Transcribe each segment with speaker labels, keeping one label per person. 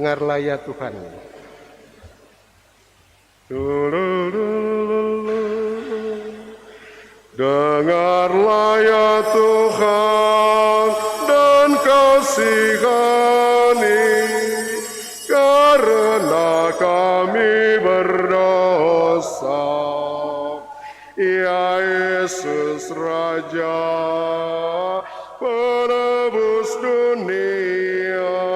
Speaker 1: Dengarlah ya Tuhan. Dengarlah ya Tuhan dan kasihani, karena kami berdosa. Ya Yesus Raja, penebus dunia,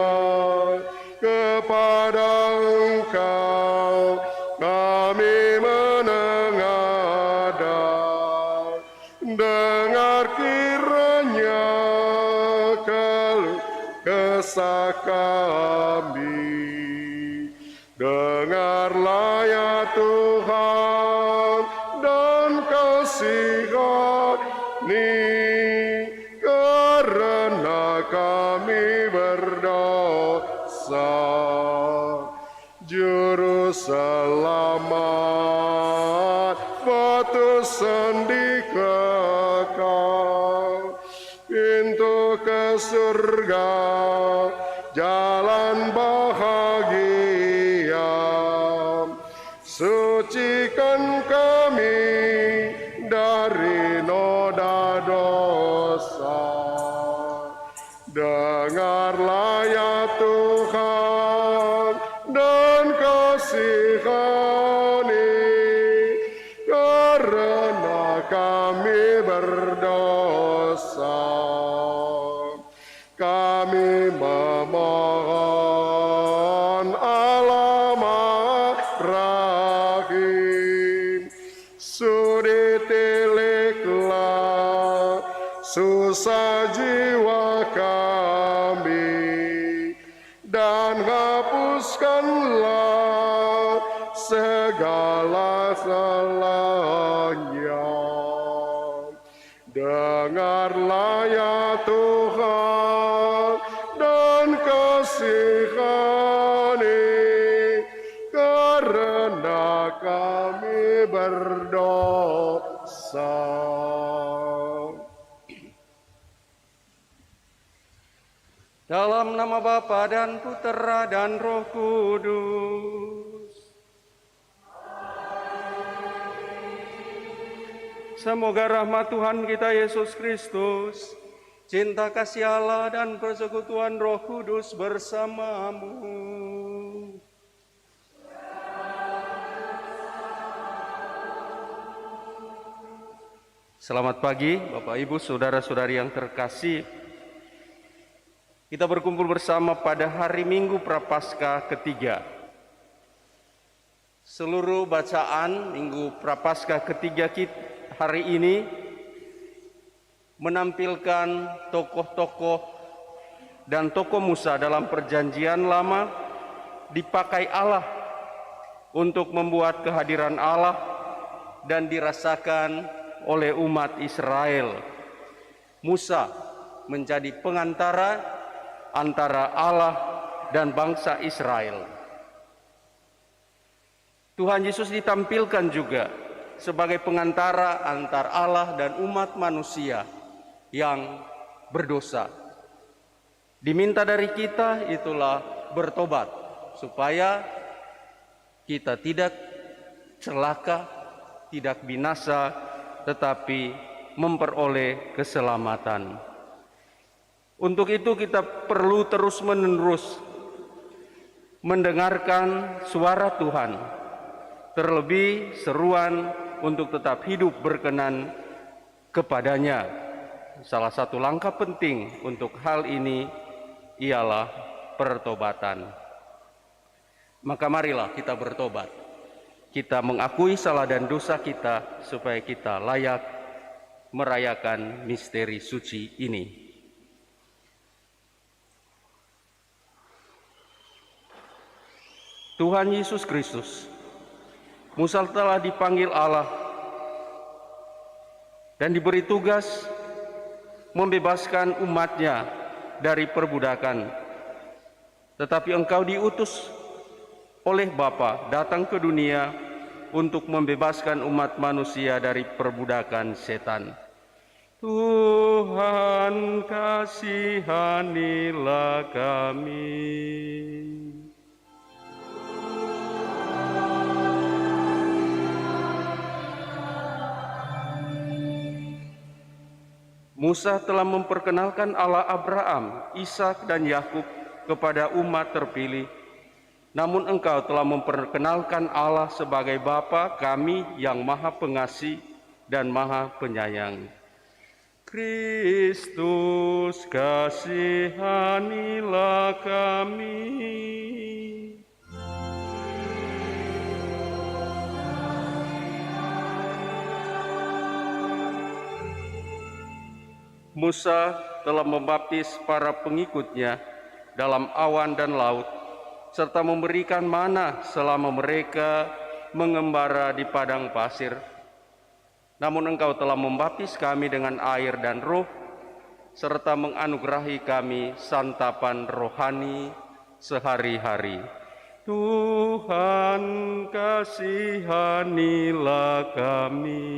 Speaker 1: kepada Engkau kami menengadah. Dengar kiranya keluh kesah kami. Dengarlah ya Tuhan dan kasihani, karena kami berdosa. Juru selamat, batu sendi kekal, pintu ke surga, jalan bahagia. Sucikan kami dari noda dosa. Dengarlah ya Tuhan dan kasihani, karena kami berdosa. Kami memohon Allah Maha Rahim, sudi tiliklah susah jiwa kami, dan hapuskanlah segala salahnya. Dengarlah ya Tuhan dan kasihani, karena kami berdosa.
Speaker 2: Dalam nama Bapa dan Putera dan Roh Kudus. Semoga rahmat Tuhan kita Yesus Kristus, cinta kasih Allah dan persekutuan Roh Kudus bersamamu. Selamat pagi Bapak Ibu, saudara-saudari yang terkasih. Kita berkumpul bersama pada hari Minggu Prapaskah ketiga. Seluruh bacaan Minggu Prapaskah ketiga hari ini menampilkan tokoh-tokoh dan tokoh Musa dalam perjanjian lama dipakai Allah untuk membuat kehadiran Allah dan dirasakan oleh umat Israel. Musa menjadi pengantara antara Allah dan bangsa Israel. Tuhan Yesus ditampilkan juga sebagai pengantara antar Allah dan umat manusia yang berdosa. Diminta dari kita itulah bertobat, supaya kita tidak celaka, tidak binasa, tetapi memperoleh keselamatan. Untuk itu kita perlu terus-menerus mendengarkan suara Tuhan, terlebih seruan untuk tetap hidup berkenan kepadanya. Salah satu langkah penting untuk hal ini ialah pertobatan. Maka marilah kita bertobat. Kita mengakui salah dan dosa kita supaya kita layak merayakan misteri suci ini. Tuhan Yesus Kristus, Musa telah dipanggil Allah dan diberi tugas membebaskan umatnya dari perbudakan. Tetapi engkau diutus oleh Bapa datang ke dunia untuk membebaskan umat manusia dari perbudakan setan. Tuhan kasihanilah kami. Musa telah memperkenalkan Allah Abraham, Ishak, dan Yakub kepada umat terpilih. Namun engkau telah memperkenalkan Allah sebagai Bapa kami yang Maha Pengasih dan Maha Penyayang. Kristus, kasihanilah kami. Musa telah membaptis para pengikutnya dalam awan dan laut, serta memberikan mana selama mereka mengembara di padang pasir. Namun engkau telah membaptis kami dengan air dan roh, serta menganugerahi kami santapan rohani sehari-hari. Tuhan, kasihanilah kami.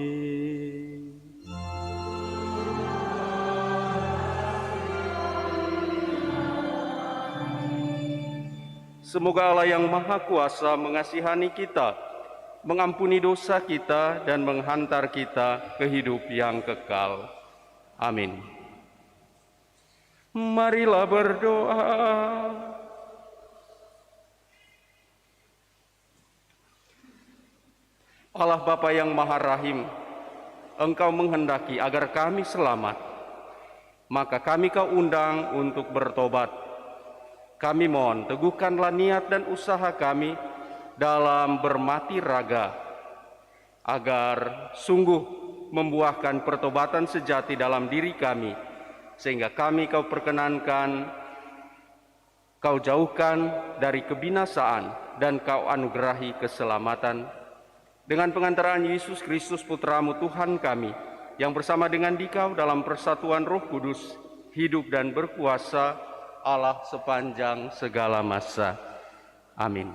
Speaker 2: Semoga Allah yang Maha Kuasa mengasihani kita, mengampuni dosa kita, dan menghantar kita ke hidup yang kekal. Amin. Marilah berdoa. Allah Bapa yang Maha Rahim, Engkau menghendaki agar kami selamat, maka kami Kau undang untuk bertobat. Kami mohon teguhkanlah niat dan usaha kami dalam bermati raga, agar sungguh membuahkan pertobatan sejati dalam diri kami, sehingga kami Kau perkenankan, Kau jauhkan dari kebinasaan, dan Kau anugerahi keselamatan. Dengan pengantaraan Yesus Kristus Putramu Tuhan kami, yang bersama dengan Dikau dalam persatuan Roh Kudus, hidup dan berkuasa Allah sepanjang segala masa. Amin.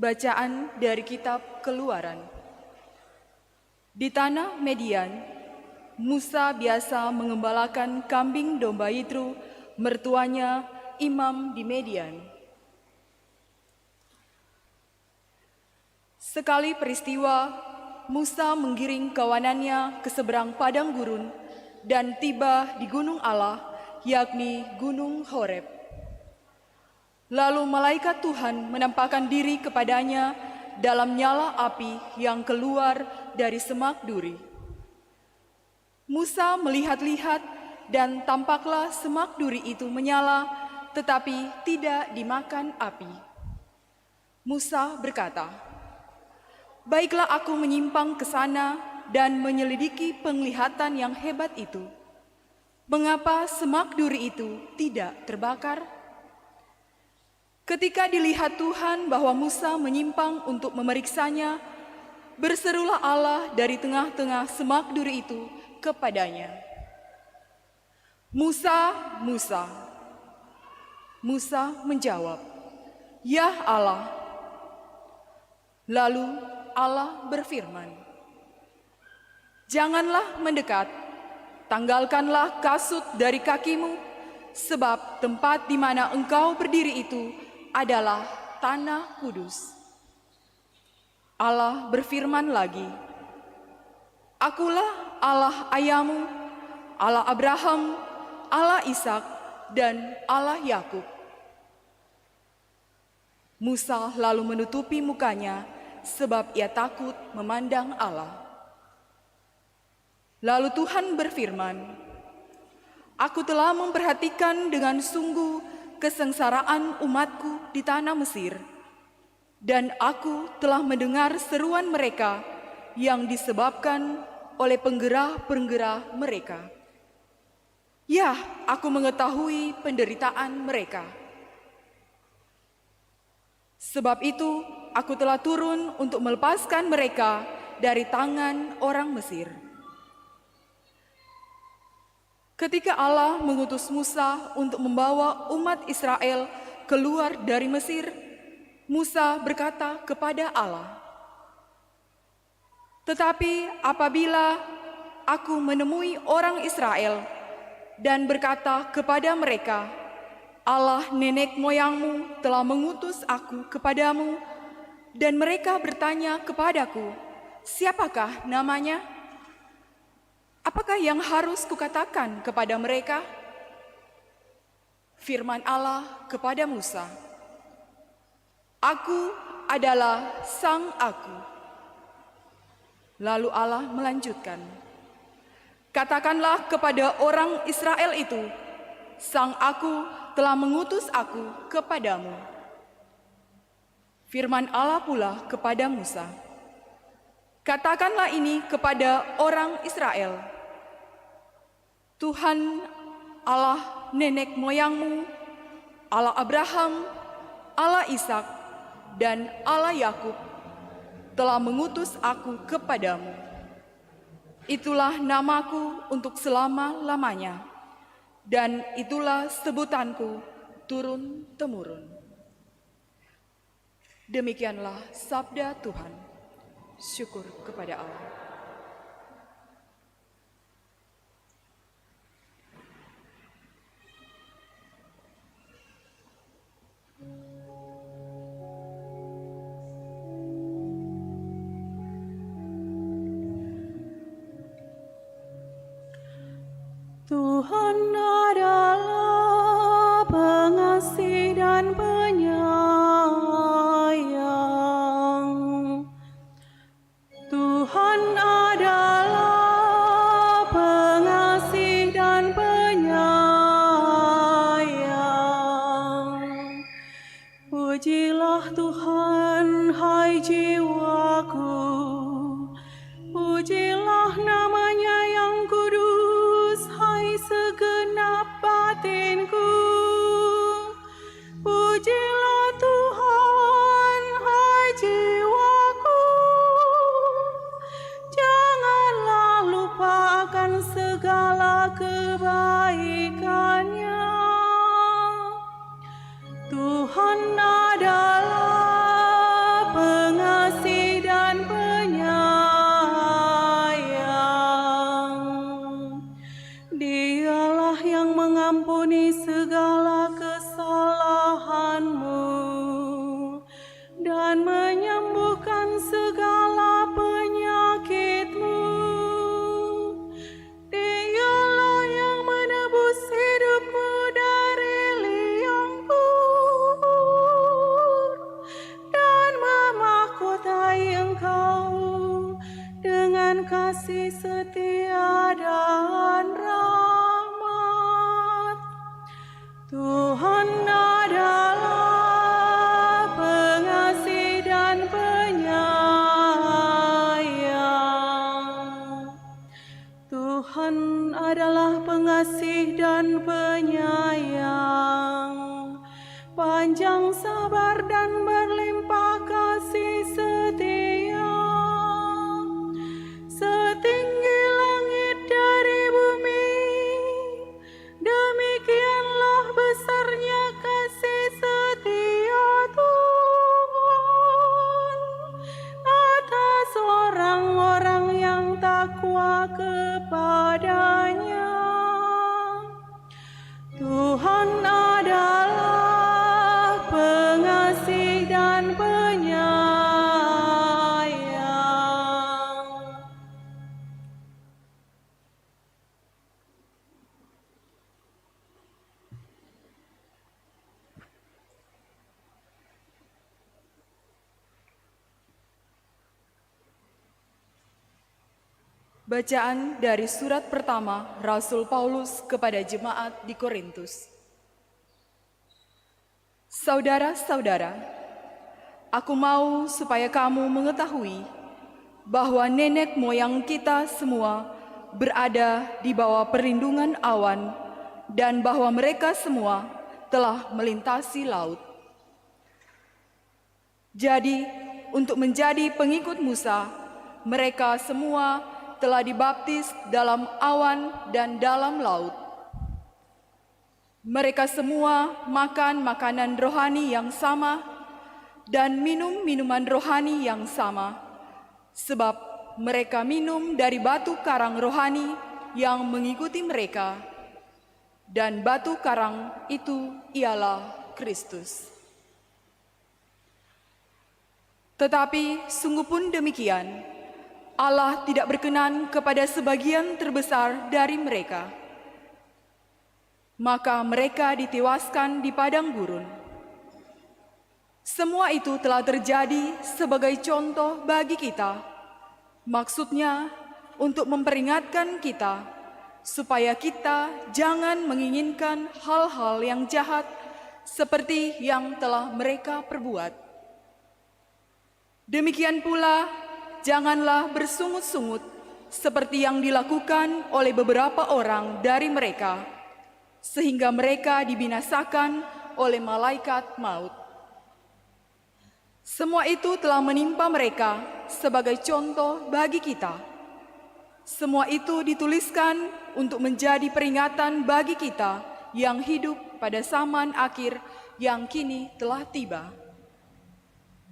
Speaker 3: Bacaan dari kitab Keluaran. Di tanah Median, Musa biasa mengembalakan kambing domba Yitro, mertuanya imam di Median. Sekali peristiwa, Musa menggiring kawanannya ke seberang padang gurun dan tiba di gunung Allah, yakni Gunung Horeb. Lalu malaikat Tuhan menampakkan diri kepadanya dalam nyala api yang keluar dari semak duri. Musa melihat-lihat dan tampaklah semak duri itu menyala, tetapi tidak dimakan api. Musa berkata, "Baiklah aku menyimpang ke sana dan menyelidiki penglihatan yang hebat itu. Mengapa semak duri itu tidak terbakar?" Ketika dilihat Tuhan bahwa Musa menyimpang untuk memeriksanya, berserulah Allah dari tengah-tengah semak duri itu kepadanya, "Musa, Musa." Musa menjawab, "Ya Allah." Lalu Allah berfirman, "Janganlah mendekat, tanggalkanlah kasut dari kakimu, sebab tempat di mana engkau berdiri itu adalah tanah kudus." Allah berfirman lagi, "Akulah Allah ayahmu, Allah Abraham, Allah Ishak, dan Allah Yakub." Musa lalu menutupi mukanya sebab ia takut memandang Allah. Lalu Tuhan berfirman, "Aku telah memperhatikan dengan sungguh kesengsaraan umatku di tanah Mesir, dan aku telah mendengar seruan mereka yang disebabkan oleh penggerah-penggerah mereka. Ya, aku mengetahui penderitaan mereka. Sebab itu, aku telah turun untuk melepaskan mereka dari tangan orang Mesir." Ketika Allah mengutus Musa untuk membawa umat Israel keluar dari Mesir, Musa berkata kepada Allah, "Tetapi apabila aku menemui orang Israel dan berkata kepada mereka, Allah nenek moyangmu telah mengutus aku kepadamu, dan mereka bertanya kepadaku, siapakah namanya? Apakah yang harus kukatakan kepada mereka?" Firman Allah kepada Musa, "Aku adalah Sang Aku." Lalu Allah melanjutkan, "Katakanlah kepada orang Israel itu, Sang Aku telah mengutus aku kepadamu." Firman Allah pula kepada Musa, "Katakanlah ini kepada orang Israel, Tuhan Allah nenek moyangmu, Allah Abraham, Allah Ishak, dan Allah Yakub telah mengutus aku kepadamu. Itulah namaku untuk selama-lamanya, dan itulah sebutanku turun-temurun." Demikianlah sabda Tuhan. Syukur kepada Allah.
Speaker 4: Tuhan adalah pengasih dan penyayang. Tuhan adalah pengasih dan penyayang. Pujilah Tuhan, hai jiwaku, pujilah namanya yang kudus, hai segenap batinku. Pujilah Tuhan, hai jiwaku, janganlah lupa akan segala kebaikannya. Tuhan adalah pengasih dan penyayang. Dialah yang mengampuni segala kesalahanmu dan menyembuhkan segala penyakitmu. Dialah yang menebus hidupmu dari liang kubur dan memahkotai engkau dengan kasih setia dan rahmat. Tuhan adalah pengasih dan penyayang. Tuhan adalah pengasih dan penyayang, panjang sabar dan berlimpah kasih setia. Setinggi langit dari bumi, demikianlah besarnya kasih setia Tuhan atas orang-orang yang takwa kepadanya. Tuhan adalah pengasih dan penyayang.
Speaker 3: Bacaan dari surat pertama Rasul Paulus kepada jemaat di Korintus. Saudara-saudara, aku mau supaya kamu mengetahui bahwa nenek moyang kita semua berada di bawah perlindungan awan dan bahwa mereka semua telah melintasi laut. Jadi, untuk menjadi pengikut Musa, mereka semua telah dibaptis dalam awan dan dalam laut. Mereka semua makan makanan rohani yang sama dan minum minuman rohani yang sama, sebab mereka minum dari batu karang rohani yang mengikuti mereka, dan batu karang itu ialah Kristus. Tetapi sungguh pun demikian, Allah tidak berkenan kepada sebagian terbesar dari mereka. Maka mereka ditewaskan di padang gurun. Semua itu telah terjadi sebagai contoh bagi kita, maksudnya untuk memperingatkan kita, supaya kita jangan menginginkan hal-hal yang jahat seperti yang telah mereka perbuat. Demikian pula, janganlah bersungut-sungut seperti yang dilakukan oleh beberapa orang dari mereka, sehingga mereka dibinasakan oleh malaikat maut. Semua itu telah menimpa mereka sebagai contoh bagi kita. Semua itu dituliskan untuk menjadi peringatan bagi kita yang hidup pada zaman akhir yang kini telah tiba.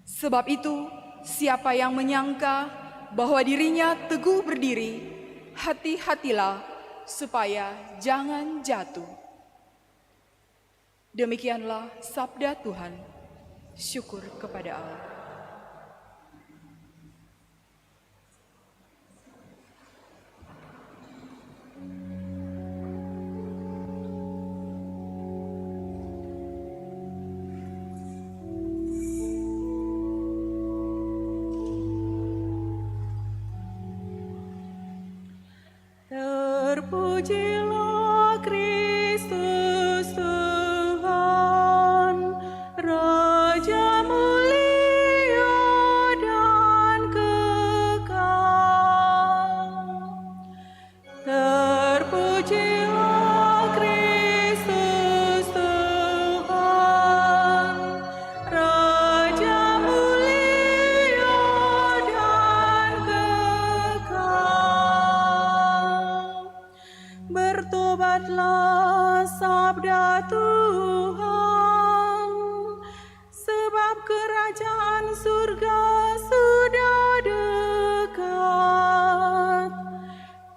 Speaker 3: Sebab itu, siapa yang menyangka bahwa dirinya teguh berdiri, hati-hatilah supaya jangan jatuh. Demikianlah sabda Tuhan. Syukur kepada Allah.
Speaker 4: Terpujilah Kristus Tuhan, Raja mulia dan kekal. Terpujilah Kristus Tuhan, Raja mulia dan kekal. Bertobatlah, sabda Tuhan, sebab kerajaan surga sudah dekat.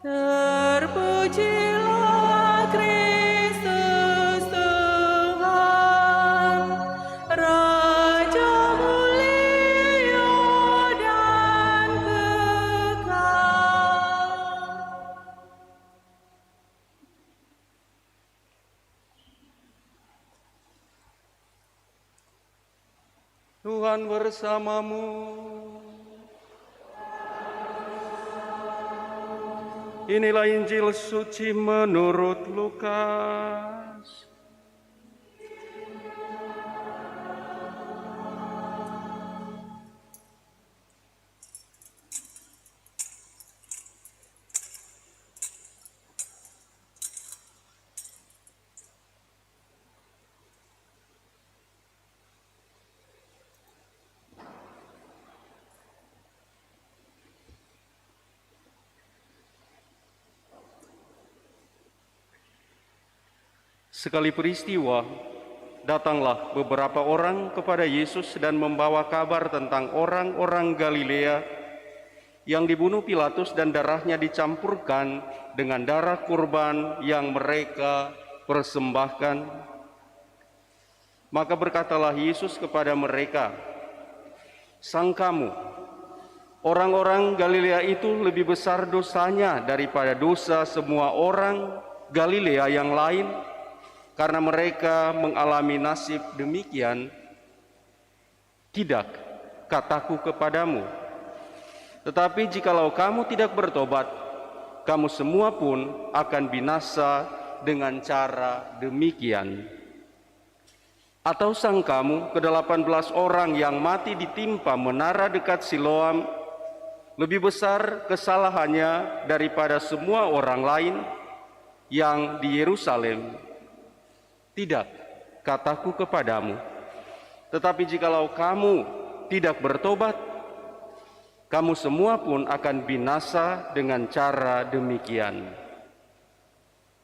Speaker 4: Terpujilah Kristus Tuhan, Raja mulia dan kekal.
Speaker 2: Tuhan bersamamu. Inilah Injil suci menurut Lukas. Sekali peristiwa, datanglah beberapa orang kepada Yesus dan membawa kabar tentang orang-orang Galilea yang dibunuh Pilatus dan darahnya dicampurkan dengan darah kurban yang mereka persembahkan. Maka berkatalah Yesus kepada mereka, "Sangkamu, orang-orang Galilea itu lebih besar dosanya daripada dosa semua orang Galilea yang lain, karena mereka mengalami nasib demikian? Tidak, kataku kepadamu, tetapi jikalau kamu tidak bertobat, kamu semua pun akan binasa dengan cara demikian. Atau sangkamu ke-18 orang yang mati ditimpa menara dekat Siloam lebih besar kesalahannya daripada semua orang lain yang di Yerusalem? Tidak, kataku kepadamu, tetapi jikalau kamu tidak bertobat, kamu semua pun akan binasa dengan cara demikian."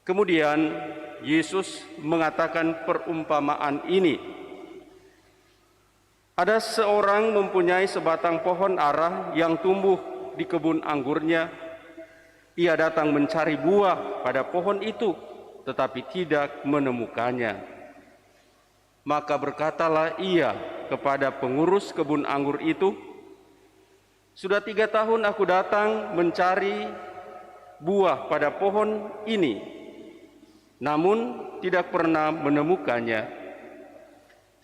Speaker 2: Kemudian Yesus mengatakan perumpamaan ini. Ada seorang mempunyai sebatang pohon ara yang tumbuh di kebun anggurnya. Ia datang mencari buah pada pohon itu, tetapi tidak menemukannya. Maka berkatalah ia kepada pengurus kebun anggur itu, "Sudah 3 tahun aku datang mencari buah pada pohon ini, namun tidak pernah menemukannya.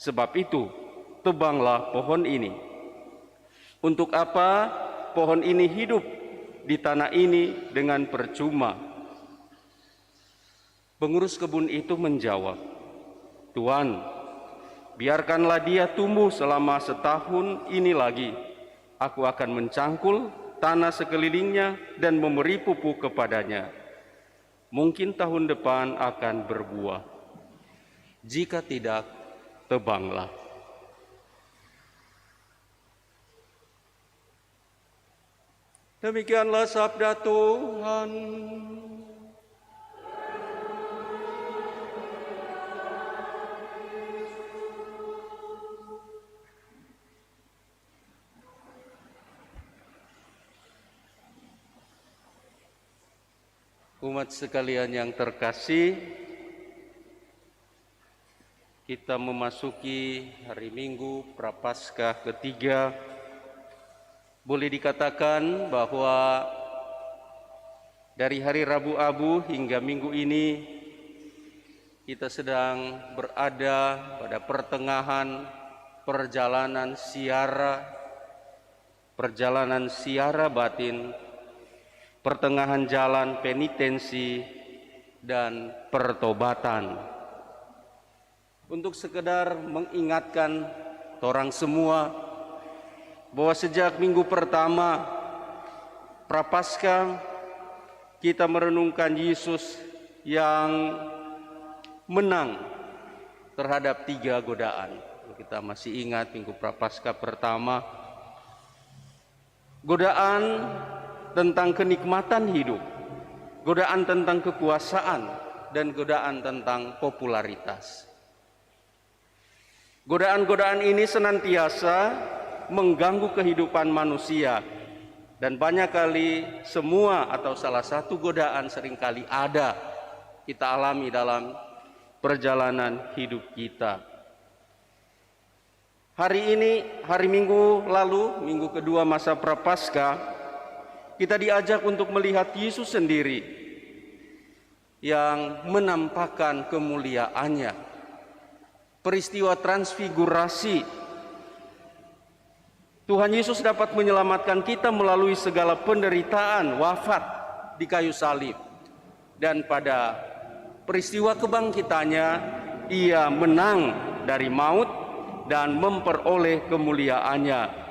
Speaker 2: Sebab itu, tebanglah pohon ini. Untuk apa pohon ini hidup di tanah ini dengan percuma?" Pengurus kebun itu menjawab, "Tuan, biarkanlah dia tumbuh selama 1 tahun ini lagi. Aku akan mencangkul tanah sekelilingnya dan memberi pupuk kepadanya. Mungkin tahun depan akan berbuah. Jika tidak, tebanglah." Demikianlah sabda Tuhan. Umat sekalian yang terkasih, kita memasuki hari Minggu Prapaskah ketiga. Boleh dikatakan bahwa dari hari Rabu Abu hingga minggu ini kita sedang berada pada pertengahan perjalanan siara batin, pertengahan jalan penitensi dan pertobatan. Untuk sekedar mengingatkan orang semua bahwa sejak minggu pertama Prapaskah kita merenungkan Yesus yang menang terhadap 3 godaan. Kita masih ingat minggu Prapaskah pertama, godaan tentang kenikmatan hidup, godaan tentang kekuasaan, dan godaan tentang popularitas. Godaan-godaan ini senantiasa mengganggu kehidupan manusia, dan banyak kali semua atau salah satu godaan seringkali ada kita alami dalam perjalanan hidup kita. Hari ini, hari Minggu lalu, minggu kedua masa Prapaskah, kita diajak untuk melihat Yesus sendiri yang menampakkan kemuliaannya. Peristiwa transfigurasi, Tuhan Yesus dapat menyelamatkan kita melalui segala penderitaan, wafat di kayu salib. Dan pada peristiwa kebangkitannya, ia menang dari maut dan memperoleh kemuliaannya.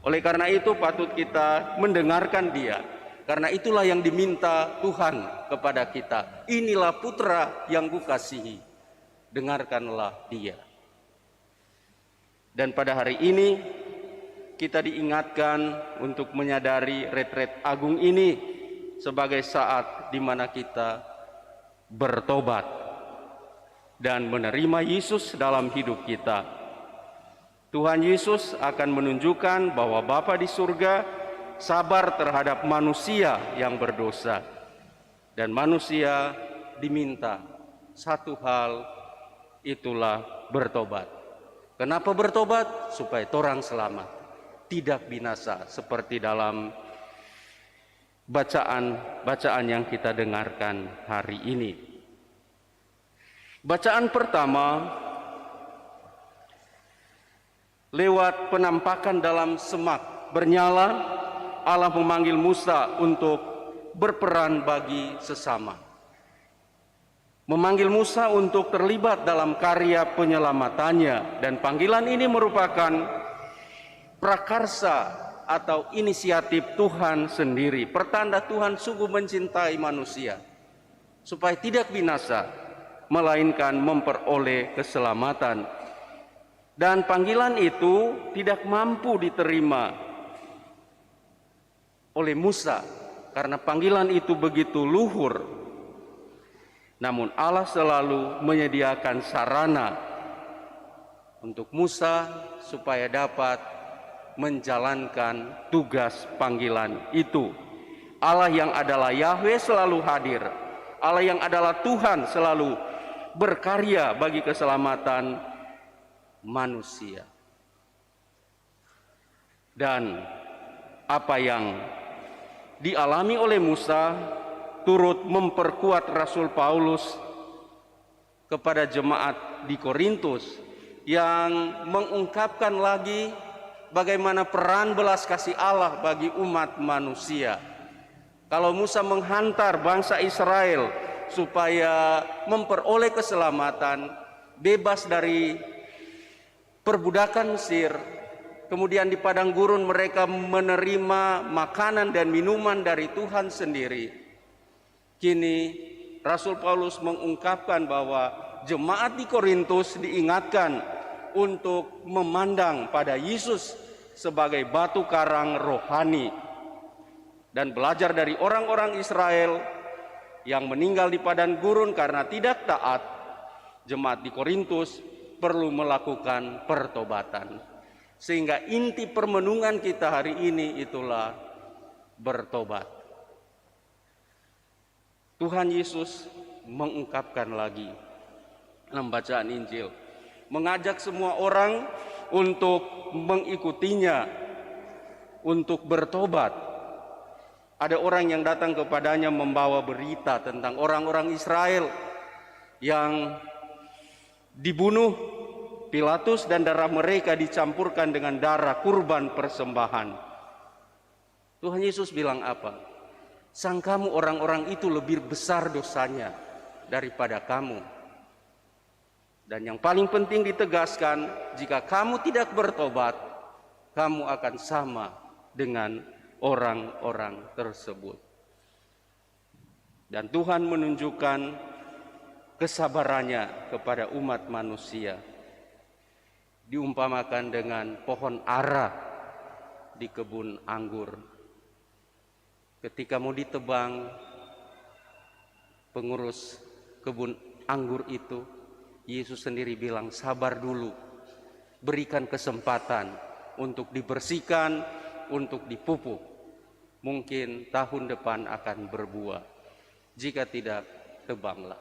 Speaker 2: Oleh karena itu patut kita mendengarkan dia. Karena itulah yang diminta Tuhan kepada kita. Inilah putra yang kukasihi, dengarkanlah dia. Dan pada hari ini kita diingatkan untuk menyadari retret agung ini sebagai saat di mana kita bertobat dan menerima Yesus dalam hidup kita. Tuhan Yesus akan menunjukkan bahwa Bapa di surga sabar terhadap manusia yang berdosa, dan manusia diminta satu hal, itulah bertobat. Kenapa bertobat? Supaya orang selamat, tidak binasa, seperti dalam bacaan yang kita dengarkan hari ini. Bacaan pertama lewat penampakan dalam semak bernyala, Allah memanggil Musa untuk berperan bagi sesama. Memanggil Musa untuk terlibat dalam karya penyelamatannya, dan panggilan ini merupakan prakarsa atau inisiatif Tuhan sendiri, pertanda Tuhan sungguh mencintai manusia supaya tidak binasa, melainkan memperoleh keselamatan. Dan panggilan itu tidak mampu diterima oleh Musa karena panggilan itu begitu luhur. Namun Allah selalu menyediakan sarana untuk Musa supaya dapat menjalankan tugas panggilan itu. Allah yang adalah Yahweh selalu hadir. Allah yang adalah Tuhan selalu berkarya bagi keselamatan manusia. Dan apa yang dialami oleh Musa turut memperkuat Rasul Paulus kepada jemaat di Korintus yang mengungkapkan lagi bagaimana peran belas kasih Allah bagi umat manusia. Kalau Musa menghantar bangsa Israel supaya memperoleh keselamatan, bebas dari perbudakan Mesir, kemudian di padang gurun mereka menerima makanan dan minuman dari Tuhan sendiri. Kini Rasul Paulus mengungkapkan bahwa jemaat di Korintus diingatkan untuk memandang pada Yesus sebagai batu karang rohani dan belajar dari orang-orang Israel yang meninggal di padang gurun karena tidak taat. Jemaat di Korintus perlu melakukan pertobatan. Sehingga inti permenungan kita hari ini itulah bertobat. Tuhan Yesus mengungkapkan lagi dalam bacaan Injil, mengajak semua orang untuk mengikutinya, untuk bertobat. Ada orang yang datang kepadanya membawa berita tentang orang-orang Israel yang dibunuh Pilatus dan darah mereka dicampurkan dengan darah kurban persembahan. Tuhan Yesus bilang apa? Sangkamu orang-orang itu lebih besar dosanya daripada kamu. Dan yang paling penting ditegaskan, jika kamu tidak bertobat, kamu akan sama dengan orang-orang tersebut. Dan Tuhan menunjukkan kesabarannya kepada umat manusia. Diumpamakan dengan pohon ara di kebun anggur. Ketika mau ditebang, pengurus kebun anggur itu, Yesus sendiri bilang, sabar dulu, berikan kesempatan untuk dibersihkan, untuk dipupuk. Mungkin tahun depan akan berbuah. Jika tidak, tebanglah.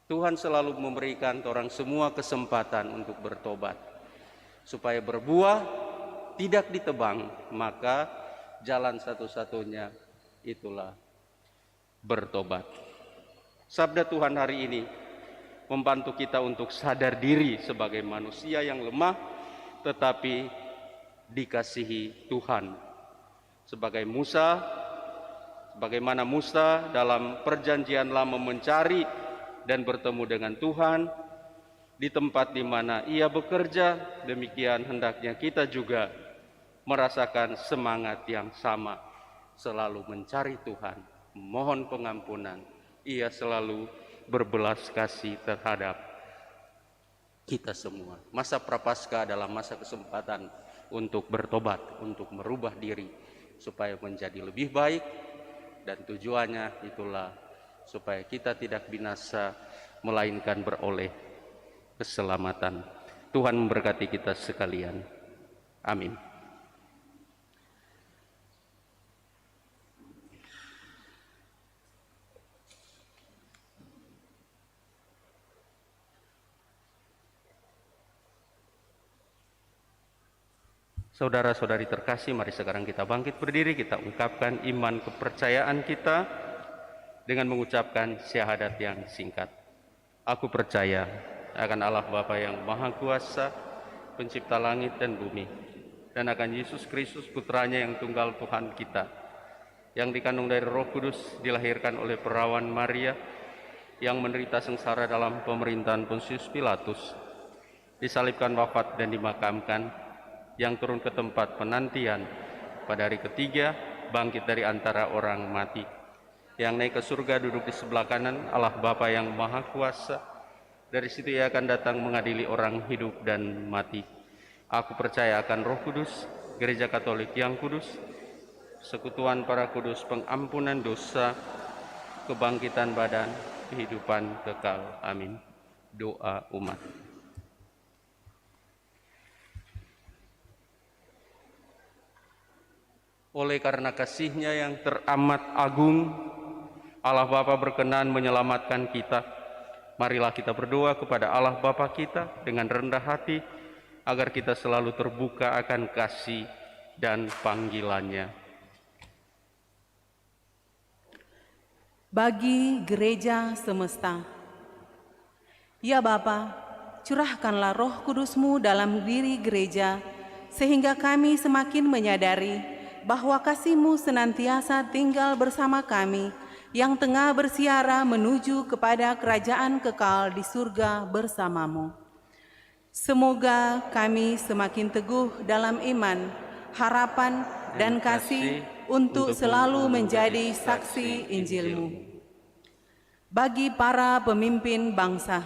Speaker 2: Tuhan selalu memberikan orang semua kesempatan untuk bertobat. Supaya berbuah, tidak ditebang, maka jalan satu-satunya itulah bertobat. Sabda Tuhan hari ini membantu kita untuk sadar diri sebagai manusia yang lemah, tetapi dikasihi Tuhan. Sebagai Musa, bagaimana Musa dalam perjanjian lama mencari dan bertemu dengan Tuhan di tempat di mana ia bekerja, demikian hendaknya kita juga merasakan semangat yang sama, selalu mencari Tuhan, mohon pengampunan. Ia selalu berbelas kasih terhadap kita semua. Masa Prapaskah adalah masa kesempatan untuk bertobat, untuk merubah diri supaya menjadi lebih baik, dan tujuannya itulah supaya kita tidak binasa melainkan beroleh keselamatan. Tuhan memberkati kita sekalian. Amin. Saudara-saudari terkasih, mari sekarang kita bangkit berdiri, kita ungkapkan iman kepercayaan kita dengan mengucapkan syahadat yang singkat. Aku percaya akan Allah Bapa yang Maha Kuasa, pencipta langit dan bumi, dan akan Yesus Kristus putranya yang tunggal Tuhan kita, yang dikandung dari Roh Kudus, dilahirkan oleh perawan Maria, yang menderita sengsara dalam pemerintahan Pontius Pilatus, disalibkan, wafat dan dimakamkan, yang turun ke tempat penantian, pada hari ketiga bangkit dari antara orang mati, yang naik ke surga duduk di sebelah kanan Allah Bapa yang Maha Kuasa. Dari situ ia akan datang mengadili orang hidup dan mati. Aku percaya akan Roh Kudus, Gereja Katolik yang kudus, sekutuan para kudus, pengampunan dosa, kebangkitan badan, kehidupan kekal. Amin. Doa umat. Oleh karena kasih-Nya yang teramat agung, Allah Bapa berkenan menyelamatkan kita. Marilah kita berdoa kepada Allah Bapa kita dengan rendah hati, agar kita selalu terbuka akan kasih dan panggilan-Nya.
Speaker 4: Bagi gereja semesta, ya Bapa, curahkanlah Roh Kudus-Mu dalam diri gereja, sehingga kami semakin menyadari bahwa kasih-Mu senantiasa tinggal bersama kami yang tengah bersiara menuju kepada kerajaan kekal di surga bersama-Mu. Semoga kami semakin teguh dalam iman, harapan, dan kasih untuk selalu menjadi saksi Injil-Mu. Bagi para pemimpin bangsa,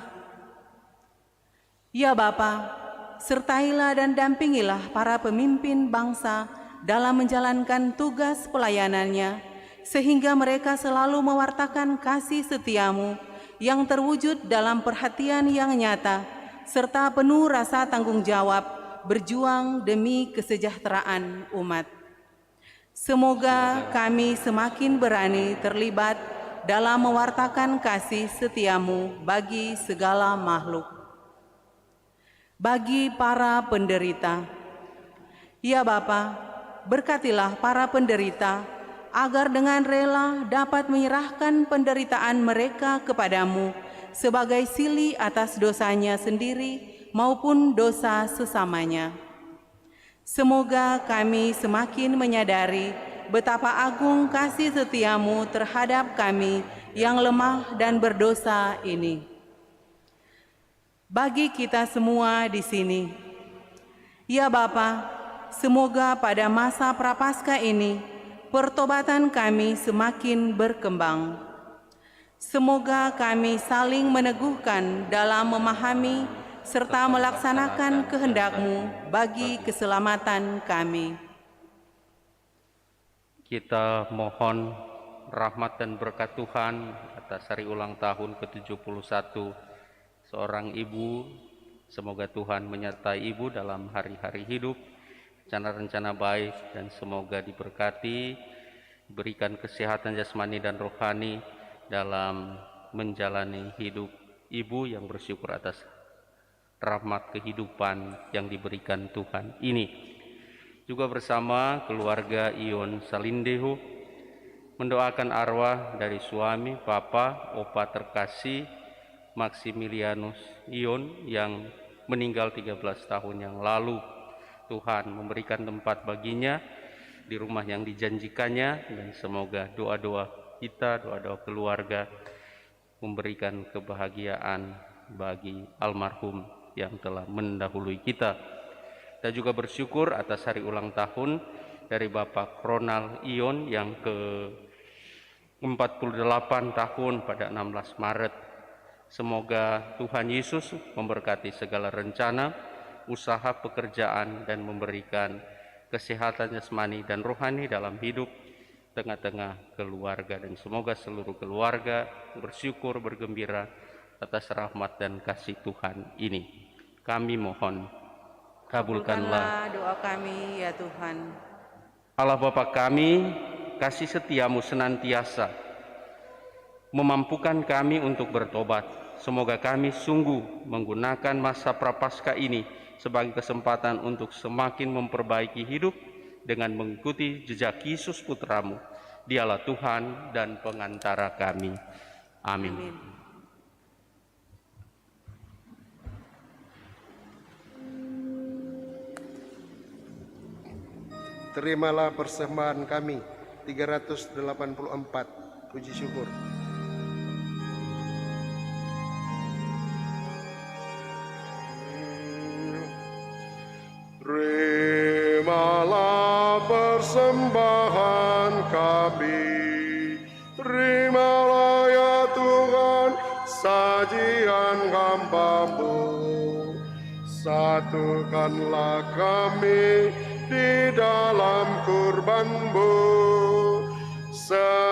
Speaker 4: ya Bapa, sertailah dan dampingilah para pemimpin bangsa dalam menjalankan tugas pelayanannya, sehingga mereka selalu mewartakan kasih setia-Mu yang terwujud dalam perhatian yang nyata, serta penuh rasa tanggung jawab berjuang demi kesejahteraan umat. Semoga kami semakin berani terlibat dalam mewartakan kasih setia-Mu bagi segala makhluk. Bagi para penderita, ya Bapa, berkatilah para penderita, agar dengan rela dapat menyerahkan penderitaan mereka kepadamu sebagai sili atas dosanya sendiri maupun dosa sesamanya. Semoga kami semakin menyadari betapa agung kasih setia-Mu terhadap kami yang lemah dan berdosa ini. Bagi kita semua di sini, ya Bapa, semoga pada masa Prapaskah ini pertobatan kami semakin berkembang. Semoga kami saling meneguhkan dalam memahami serta melaksanakan kehendak-Mu bagi keselamatan kami.
Speaker 2: Kita mohon rahmat dan berkat Tuhan atas hari ulang tahun ke-71 seorang ibu. Semoga Tuhan menyertai ibu dalam hari-hari hidup, rencana-rencana baik, dan semoga diberkati, berikan kesehatan jasmani dan rohani dalam menjalani hidup ibu yang bersyukur atas rahmat kehidupan yang diberikan Tuhan ini. Juga bersama keluarga Ion Salindeho mendoakan arwah dari suami, papa, opa terkasih Maximilianus Ion yang meninggal 13 tahun yang lalu. Tuhan memberikan tempat baginya di rumah yang dijanjikannya, dan semoga doa-doa kita, doa-doa keluarga memberikan kebahagiaan bagi almarhum yang telah mendahului kita. Kita juga bersyukur atas hari ulang tahun dari Bapak Ronald Ion yang ke-48 tahun pada 16 Maret. Semoga Tuhan Yesus memberkati segala rencana, usaha, pekerjaan, dan memberikan kesehatan jasmani dan rohani dalam hidup tengah-tengah keluarga, dan semoga seluruh keluarga bersyukur, bergembira atas rahmat dan kasih Tuhan ini. Kami mohon, kabulkanlah
Speaker 4: doa kami ya Tuhan.
Speaker 2: Allah Bapa kami, kasih setia-Mu senantiasa memampukan kami untuk bertobat. Semoga kami sungguh menggunakan masa Prapaskah ini sebagai kesempatan untuk semakin memperbaiki hidup dengan mengikuti jejak Yesus Putra-Mu. Dialah Tuhan dan pengantara kami. Amin.
Speaker 4: Amin.
Speaker 1: Terimalah persembahan kami 384. Puji syukur. Terimalah persembahan kami, terimalah ya Tuhan sajian hamba-Mu. Satukanlah kami di dalam kurban-Mu, segenap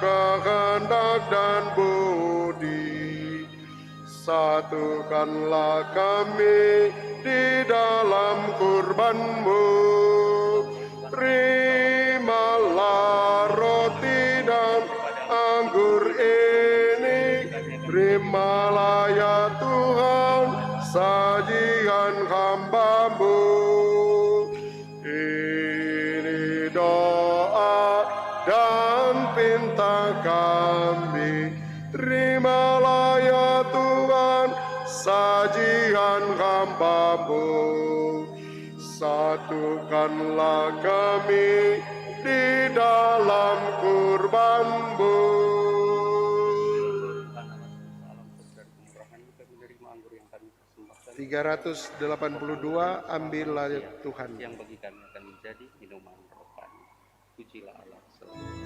Speaker 1: kehendak satukanlah kami di dalam kurban-Mu. Terimalah roti dan anggur ini, terimalah ya Tuhan sajian hamba-Mu. Ini doa dan pinta kami, terimalah ya Tuhan sajian hamba-Mu. Satukanlah kami di dalam kurban-Mu. 382, ambillah Tuhan.
Speaker 2: Yang bagi kami akan menjadi minuman rohani. Pujilah Allah selalu.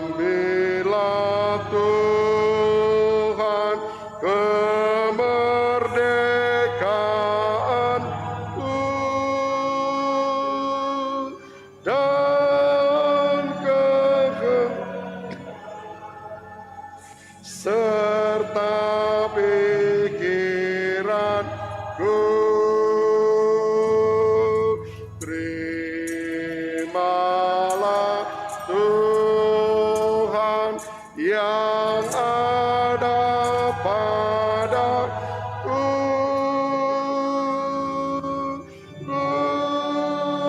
Speaker 1: Ambillah Tuhan kemerdekaanku dan serta pikiranku. Terimalah Tuhan yang ada padaku,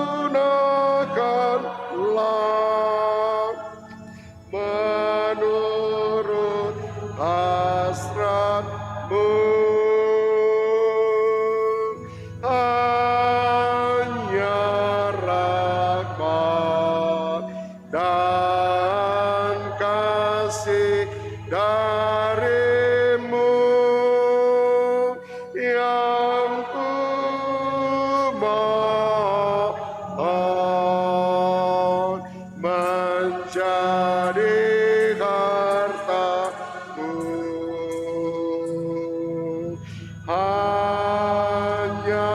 Speaker 1: gunakanlah menurut hasrat-Mu. Hanya rahmat dan kasih dari-Mu yang ku mohon menjadi harta-Mu. Hanya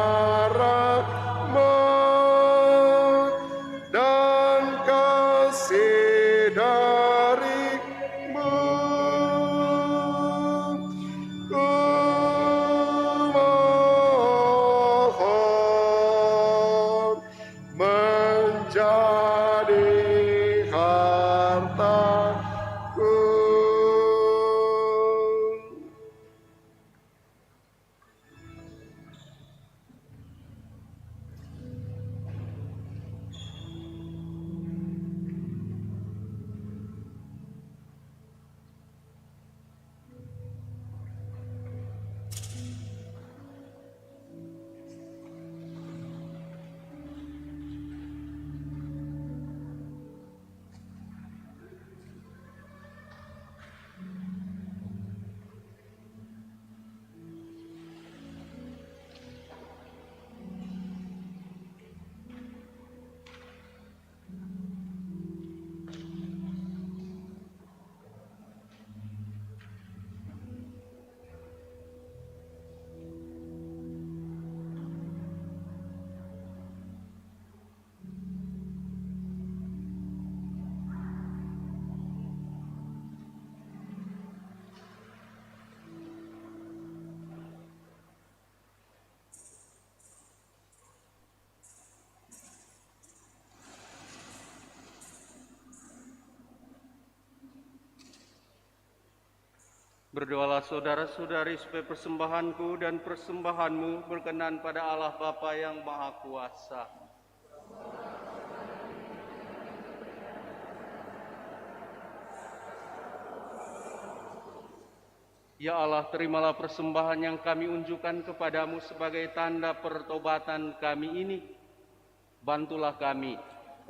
Speaker 1: rahmat dan kasih dari-Mu ku mohon menjadi harta-Ku.
Speaker 2: Berdoalah saudara-saudari supaya persembahanku dan persembahanmu berkenan pada Allah Bapa yang Maha Kuasa. Ya Allah, terimalah persembahan yang kami unjukkan kepadamu sebagai tanda pertobatan kami ini. Bantulah kami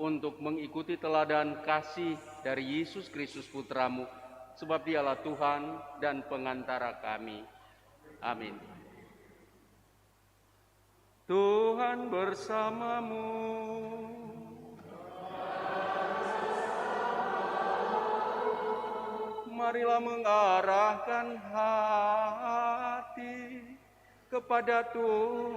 Speaker 2: untuk mengikuti teladan kasih dari Yesus Kristus Putramu, sebab Dialah Tuhan dan pengantara kami. Amin. Tuhan bersamamu. Marilah mengarahkan hati kepada Tuhan.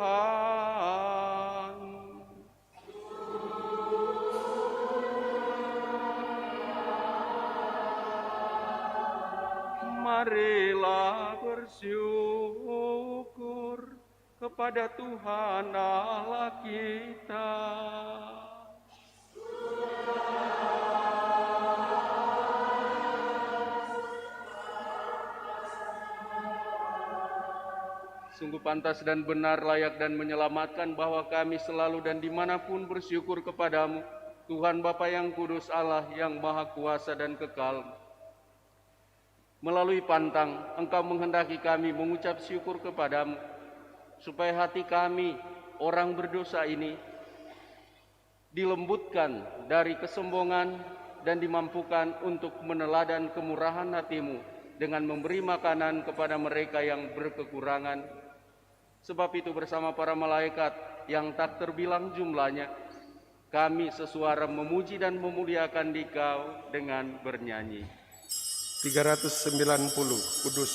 Speaker 2: marilah bersyukur kepada Tuhan Allah kita. Sungguh pantas dan benar, layak dan menyelamatkan bahwa kami selalu dan dimanapun bersyukur kepadamu, Tuhan Bapa yang kudus, Allah yang maha kuasa dan kekal. Melalui pantang, Engkau menghendaki kami mengucap syukur kepadamu, supaya hati kami, orang berdosa ini, dilembutkan dari kesombongan dan dimampukan untuk meneladan kemurahan hatimu dengan memberi makanan kepada mereka yang berkekurangan. Sebab itu bersama para malaikat yang tak terbilang jumlahnya, kami sesuara memuji dan memuliakan Dikau dengan bernyanyi.
Speaker 1: 390 Kudus.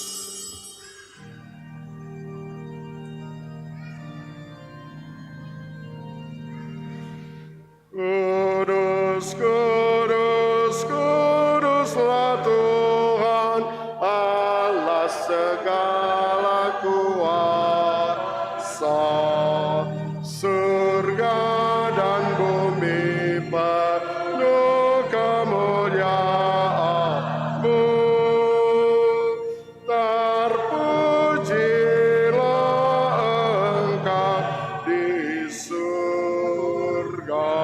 Speaker 1: Kudus, kudus, kuduslah Tuhan Allah segala kuasa. Surga dan bumi penuh kemuliaan-Mu. Terpujilah Engkau di surga.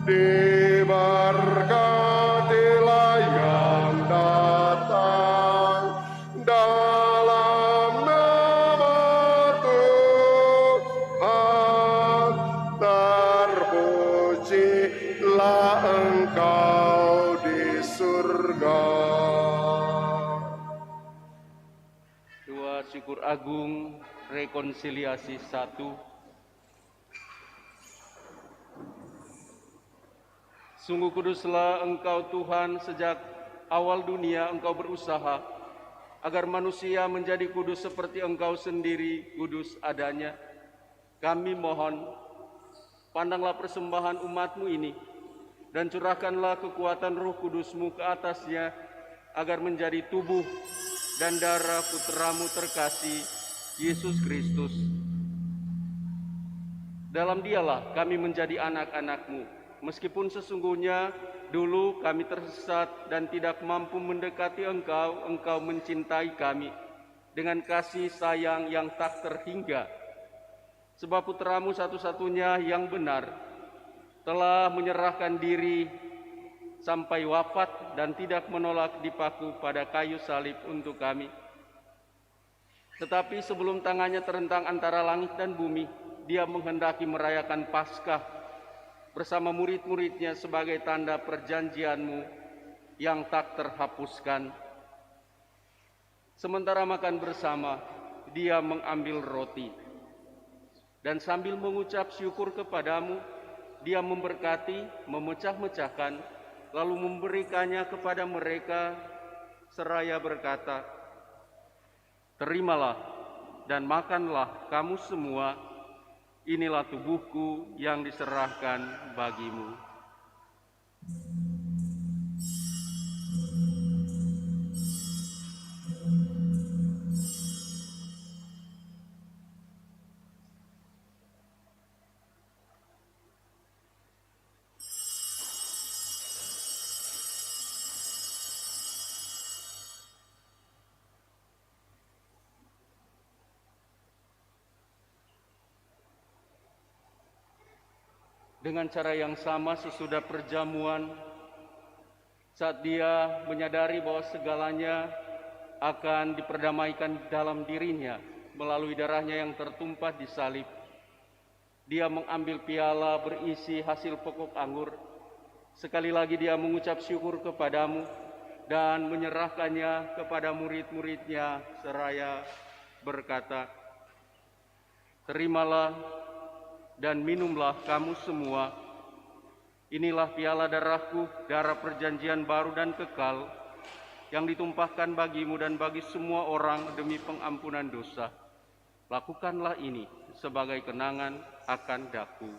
Speaker 1: Diberkatilah yang datang dalam nama Tuhan. Terpujilah Engkau di surga.
Speaker 2: Doa syukur agung rekonsiliasi 1. Sungguh kuduslah Engkau Tuhan, sejak awal dunia Engkau berusaha agar manusia menjadi kudus seperti Engkau sendiri kudus adanya. Kami mohon, pandanglah persembahan umat-Mu ini dan curahkanlah kekuatan Roh Kudus-Mu ke atasnya agar menjadi tubuh dan darah Putra-Mu terkasih, Yesus Kristus. Dalam Dialah kami menjadi anak-anak-Mu. Meskipun sesungguhnya dulu kami tersesat dan tidak mampu mendekati Engkau, Engkau mencintai kami dengan kasih sayang yang tak terhingga. Sebab Putra-Mu satu-satunya yang benar telah menyerahkan diri sampai wafat dan tidak menolak dipaku pada kayu salib untuk kami. Tetapi sebelum tangannya terentang antara langit dan bumi, Dia menghendaki merayakan Paskah bersama murid-muridnya sebagai tanda perjanjian-Mu yang tak terhapuskan. Sementara makan bersama, Dia mengambil roti dan sambil mengucap syukur kepadamu, Dia memberkati, memecah-mecahkan, lalu memberikannya kepada mereka seraya berkata, "Terimalah dan makanlah kamu semua, inilah tubuhku yang diserahkan bagimu." Dengan cara yang sama sesudah perjamuan, saat Dia menyadari bahwa segalanya akan diperdamaikan dalam dirinya melalui darahnya yang tertumpah di salib, Dia mengambil piala berisi hasil pokok anggur. Sekali lagi Dia mengucap syukur kepadamu dan menyerahkannya kepada murid-muridnya seraya berkata, "Terimalah dan minumlah kamu semua. Inilah piala darahku, darah perjanjian baru dan kekal, yang ditumpahkan bagimu dan bagi semua orang demi pengampunan dosa. Lakukanlah ini sebagai kenangan akan daku."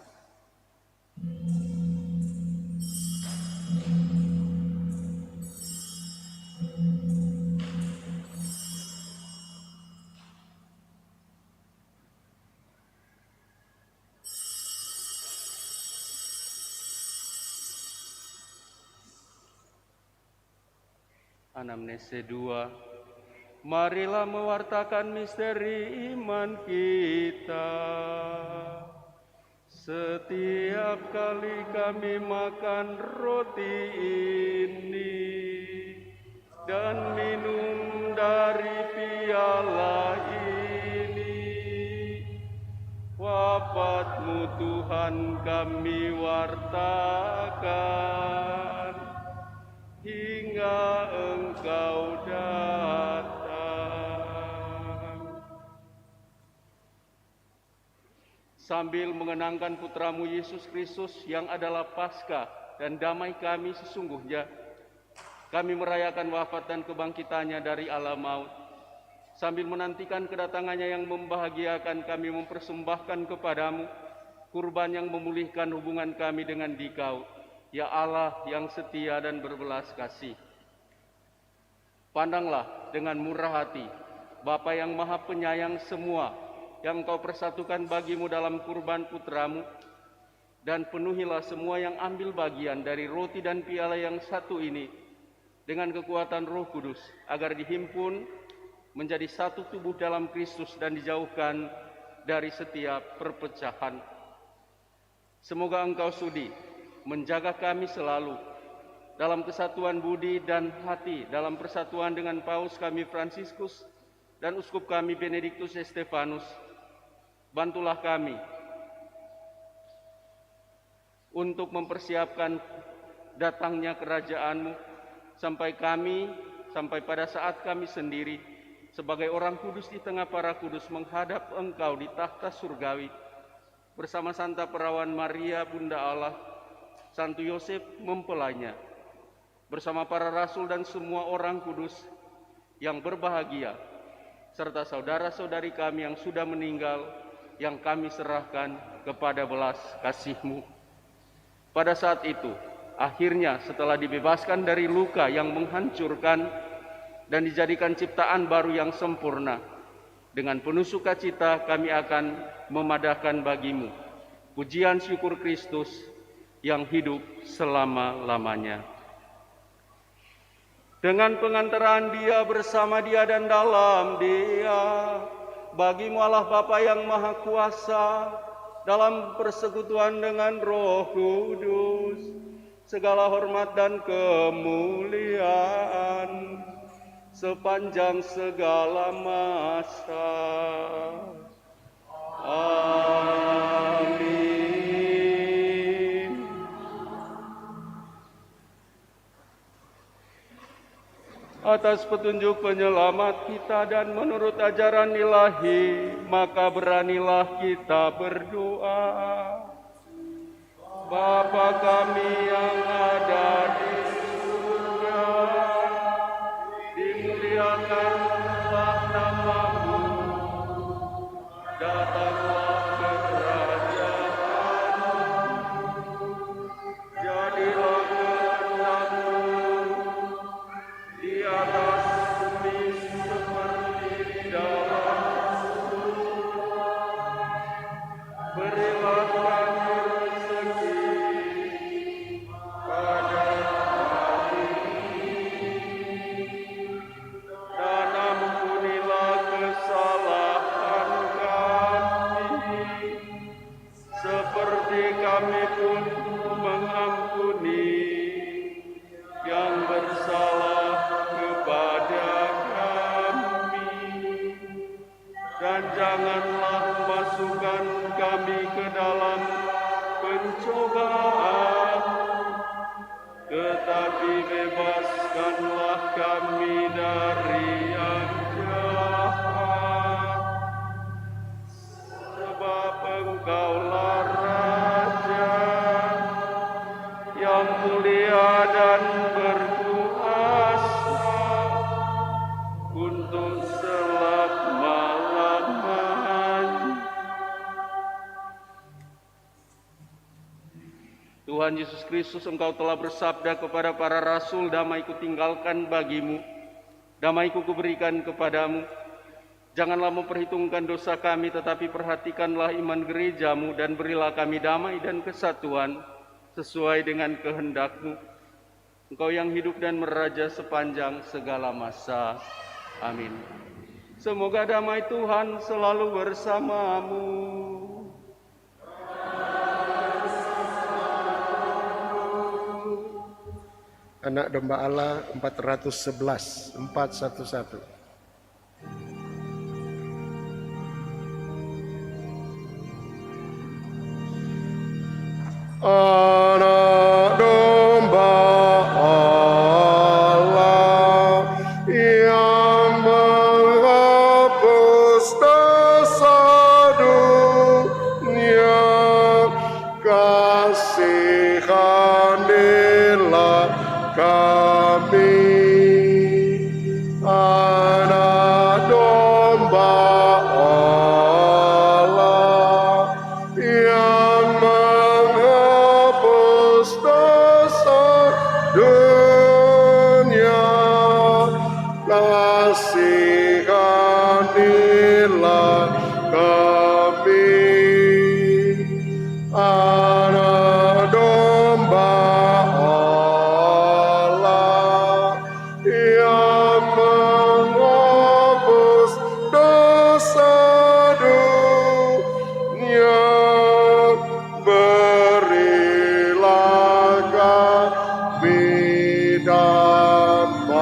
Speaker 2: Anamnese 2. Marilah mewartakan misteri iman kita. Setiap kali kami makan roti ini dan minum dari piala ini, wafat-Mu Tuhan kami wartakan hingga Engkau datang. Sambil mengenangkan Putra-Mu Yesus Kristus yang adalah Paskah dan damai kami sesungguhnya, kami merayakan wafat dan kebangkitannya dari alam maut. Sambil menantikan kedatangannya yang membahagiakan, kami mempersembahkan kepadamu kurban yang memulihkan hubungan kami dengan Dikau, ya Allah yang setia dan berbelas kasih. Pandanglah dengan murah hati Bapa yang Maha Penyayang semua yang Engkau persatukan bagimu dalam kurban Putra-Mu, dan penuhilah semua yang ambil bagian dari roti dan piala yang satu ini dengan kekuatan Roh Kudus, agar dihimpun menjadi satu tubuh dalam Kristus dan dijauhkan dari setiap perpecahan. Semoga Engkau sudi menjaga kami selalu dalam kesatuan budi dan hati, dalam persatuan dengan Paus kami Fransiskus dan Uskup kami Benediktus Estefanus. Bantulah kami untuk mempersiapkan datangnya kerajaan-Mu, sampai pada saat kami sendiri sebagai orang kudus di tengah para kudus menghadap Engkau di takhta surgawi bersama Santa Perawan Maria Bunda Allah, Santo Yosef mempelainya, bersama para rasul dan semua orang kudus yang berbahagia, serta saudara-saudari kami yang sudah meninggal, yang kami serahkan kepada belas kasih-Mu. Pada saat itu, akhirnya setelah dibebaskan dari luka yang menghancurkan dan dijadikan ciptaan baru yang sempurna, dengan penuh sukacita kami akan memadahkan bagimu pujian syukur Kristus yang hidup selama-lamanya. Dengan pengantaran Dia, bersama Dia, dan dalam Dia, bagimu Allah Bapa yang Maha Kuasa, dalam persekutuan dengan Roh Kudus, segala hormat dan kemuliaan sepanjang segala masa. Amin. Atas petunjuk penyelamat kita dan menurut ajaran ilahi, maka beranilah kita berdoa. Bapa kami yang ada di surga, dimuliakanlah nama-Mu, datanglah kerajaan-Mu, jadilah kehendak-Mu di atas bumi seperti di dalam surga. Berilah kami rezeki pada hari ini, dan ampunilah kesalahan kami, seperti kami pun mengampuni yang bersalah kepada kami. Dan janganlah masukkan kami ke dalam pencobaan, tetapi bebaskanlah kami dari yang jahat. Sebab Engkaulah Raja yang mulia dan berkuasa untuk selama-lamanya. Tuhan Yesus Kristus, Engkau telah bersabda kepada para rasul, damai-Ku tinggalkan bagimu, damai-Ku kuberikan kepadamu. Janganlah memperhitungkan dosa kami, tetapi perhatikanlah iman gereja-Mu, dan berilah kami damai dan kesatuan sesuai dengan kehendak-Mu. Engkau yang hidup dan meraja sepanjang segala masa. Amin. Semoga damai Tuhan selalu bersamamu.
Speaker 1: Anak domba Allah 411, 411. Anak domba Allah yang menghapus dosa dunia, kasihanilah kami. Anak domba Allah yang menghapus dosa dunia, kasihanilah kami. Anak domba Allah yang menghapus dosa dunia, berilah kami damai.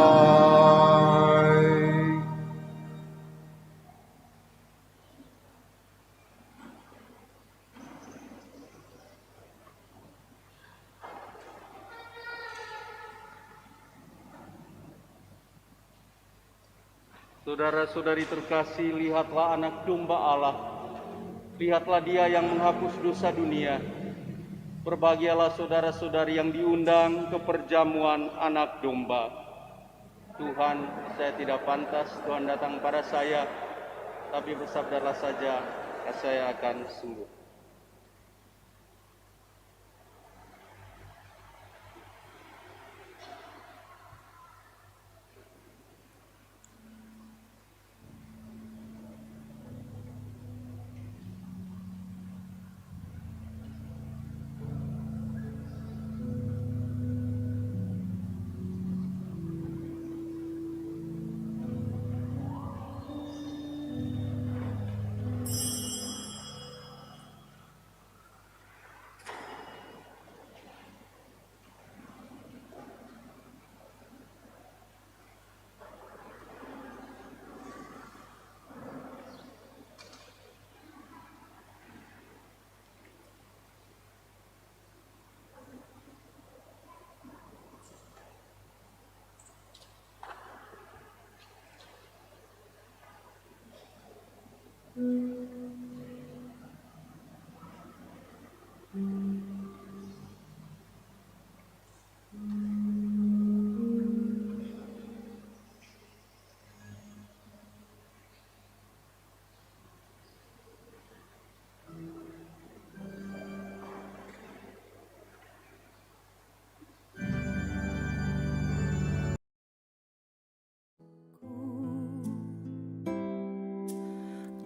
Speaker 2: Saudara-saudari terkasih, lihatlah anak domba Allah. Lihatlah dia yang menghapus dosa dunia. Berbahagialah saudara-saudari yang diundang ke perjamuan anak domba. Tuhan, saya tidak pantas Tuhan datang pada saya, tapi bersabdalah saja, saya akan sembuh.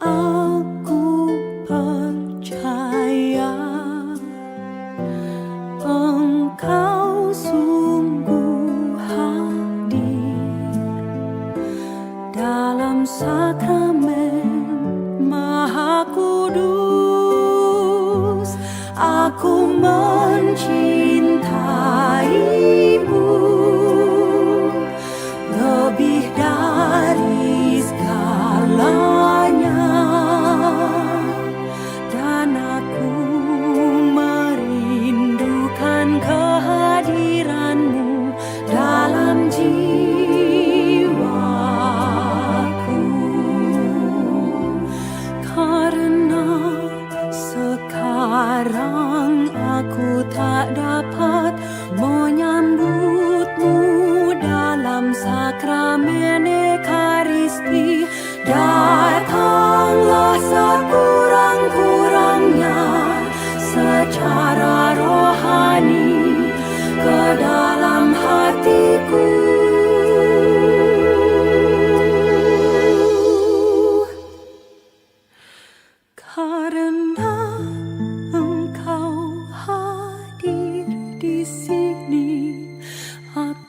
Speaker 5: Aku percaya Engkau sungguh hadir dalam sakramen Maha Kudus. Aku mencintaimu lebih dari segalanya. Kehadiranmu dalam jiwaku, karena sekarang aku tak dapat menyambutmu dalam sakramen Ekaristi. Datanglah sekurang-kurangnya secara rohani ke dalam hatiku. Karena Engkau hadir di sini, aku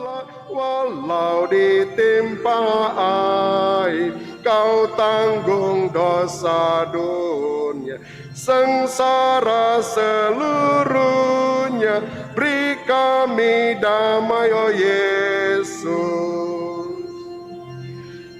Speaker 1: Allah, walau ditimpa aib, kau tanggung dosa dunia, sengsara seluruhnya, beri kami damai, oh Yesus.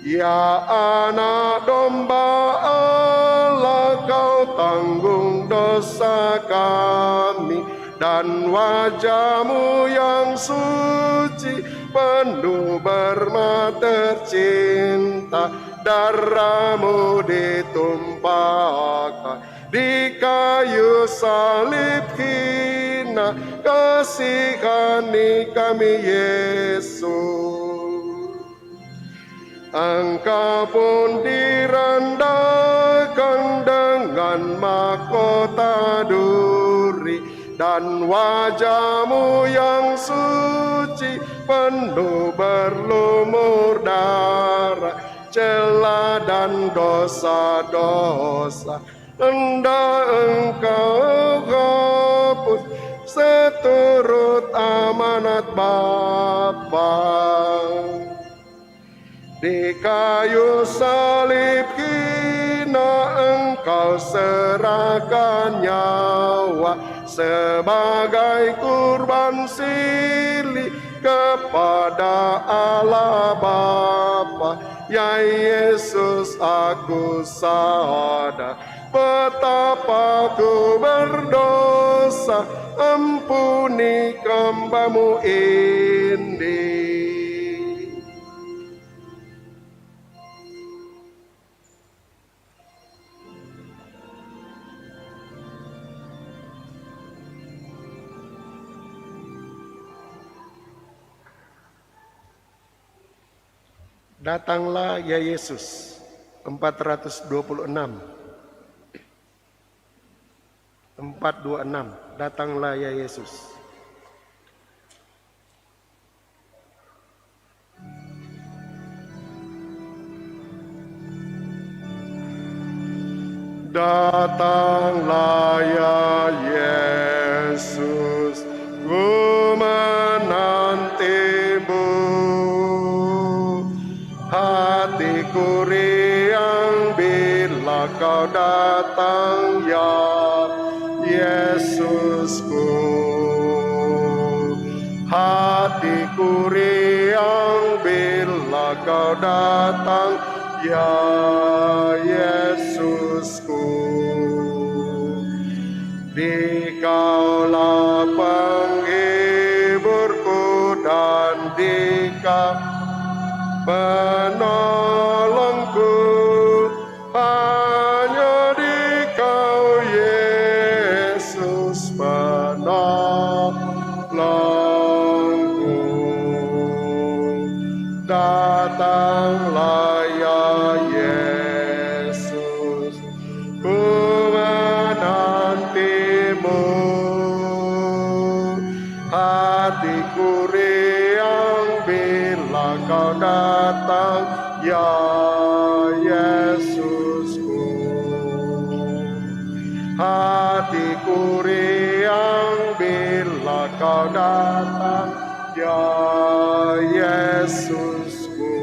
Speaker 1: Ya anak domba Allah, kau tanggung dosa kami, dan wajah-Mu yang suci penuh bermah tercinta, darah-Mu ditumpahkan di kayu salib hina, kasihani kami Yesus. Engkau pun direndahkan dengan mahkota duri, dan wajah-Mu yang suci penuh berlumur darah, celah dan dosa-dosa hendak Engkau hapus seturut amanat Bapa. Di kayu salib hina Engkau serahkan nyawa sebagai kurban silih kepada Allah Bapa. Ya Yesus, aku sadar betapa ku berdosa, ampuni hamba-Mu ini. Datanglah ya Yesus, 426. 426, datanglah ya Yesus. Datanglah ya Yesus, ku menanti-Mu. Hatiku riang bila Kau datang ya Yesusku. Hatiku riang bila Kau datang ya Yesusku. Dikaulah penghiburku dan Dikau penolongku, hanya Dikau Yesus penolongku. Datanglah ya Yesus, ku menanti-Mu. Hatiku riang bila Kau datang ya Yesusku. Hatiku riang bila Kau datang ya Yesusku.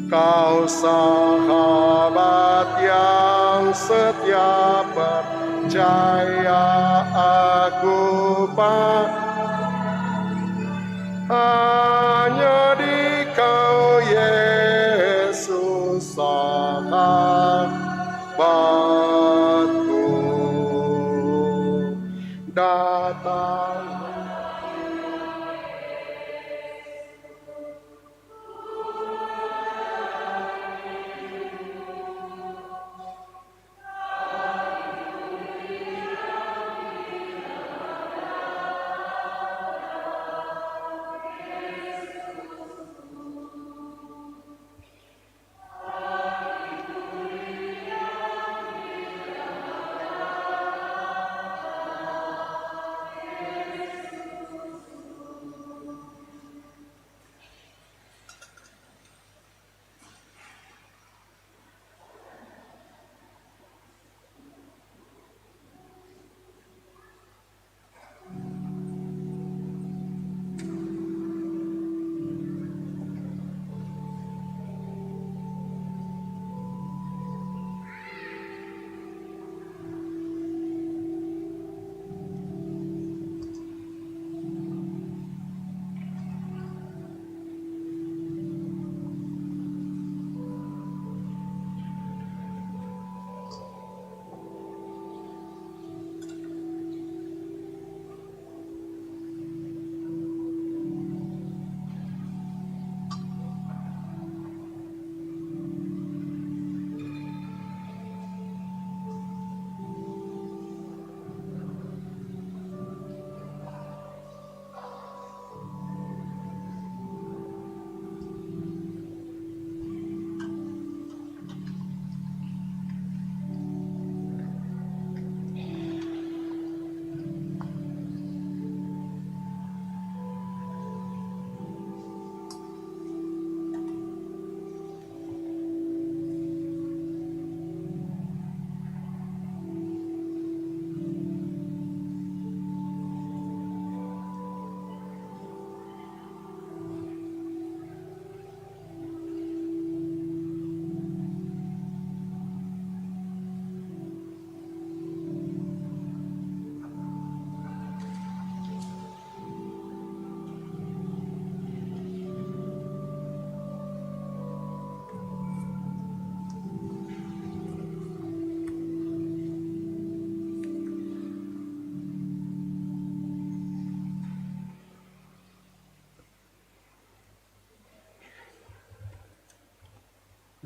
Speaker 1: Kau sahabat yang setia, percaya aku hanya Dikau Yesus sahabatku. Datang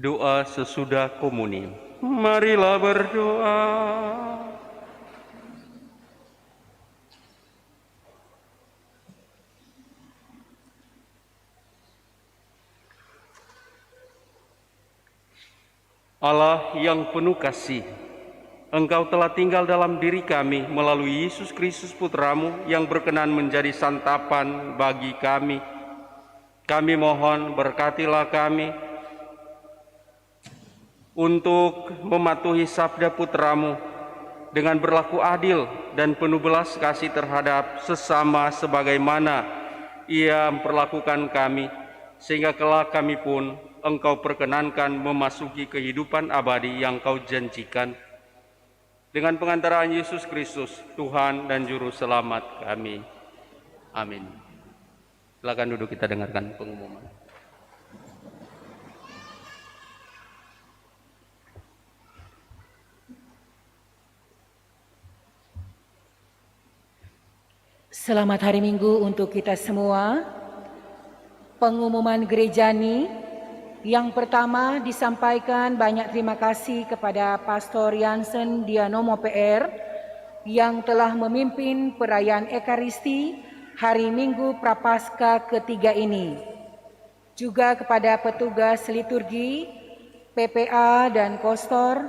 Speaker 2: Doa sesudah komuni. Marilah berdoa. Allah yang penuh kasih, Engkau telah tinggal dalam diri kami melalui Yesus Kristus Putramu yang berkenan menjadi santapan bagi kami. Kami mohon berkatilah kami untuk mematuhi sabda Putramu dengan berlaku adil dan penuh belas kasih terhadap sesama sebagaimana Ia memperlakukan kami, sehingga kelak kami pun Engkau perkenankan memasuki kehidupan abadi yang Kau janjikan. Dengan pengantaraan Yesus Kristus, Tuhan dan Juru Selamat kami. Amin. Silakan duduk, kita dengarkan pengumuman.
Speaker 6: Selamat hari Minggu untuk kita semua. Pengumuman gerejani yang pertama disampaikan banyak terima kasih kepada Pastor Jansen Dianomo PR yang telah memimpin perayaan Ekaristi hari Minggu Prapaskah ketiga ini. Juga kepada petugas liturgi, PPA dan Kostor,